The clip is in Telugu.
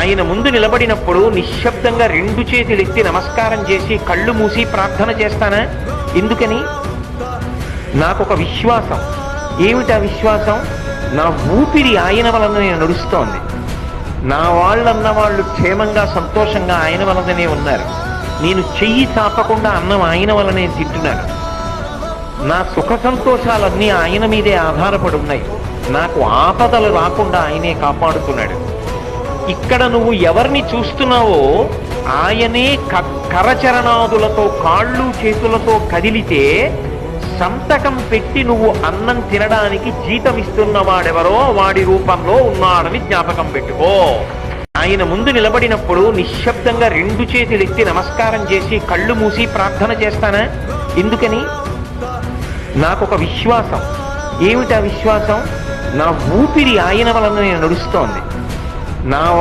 ఆయన ముందు నిలబడినప్పుడు నిశ్శబ్దంగా రెండు చేతులెత్తి నమస్కారం చేసి కళ్ళు మూసి ప్రార్థన చేస్తానా? ఎందుకని? నాకొక విశ్వాసం. ఏమిటా విశ్వాసం? నా ఊపిరి ఆయన వలన నేను నడుస్తోంది. నా వాళ్ళన్న వాళ్ళు క్షేమంగా సంతోషంగా ఆయన వలననే ఉన్నారు. నేను చెయ్యి చాపకుండా అన్నం ఆయన వలనే తింటున్నాను. నా సుఖ సంతోషాలన్నీ ఆయన మీదే ఆధారపడి ఉన్నాయి. నాకు ఆపదలు రాకుండా ఆయనే కాపాడుతున్నాడు. ఇక్కడ నువ్వు ఎవరిని చూస్తున్నావో ఆయనే కరచరణాదులతో కాళ్ళు చేతులతో కదిలితే సంతకం పెట్టి నువ్వు అన్నం తినడానికి జీతం ఇస్తున్నవాడెవరో వాడి రూపంలో ఉన్నాడని జ్ఞాపకం పెట్టుకో. ఆయన ముందు నిలబడినప్పుడు నిశ్శబ్దంగా రెండు చేతులెత్తి నమస్కారం చేసి కళ్ళు మూసి ప్రార్థన చేస్తానా? ఎందుకని? నాకొక విశ్వాసం. ఏమిటా విశ్వాసం? నా ఊపిరి ఆయన వలన నేను నడుస్తోంది. నా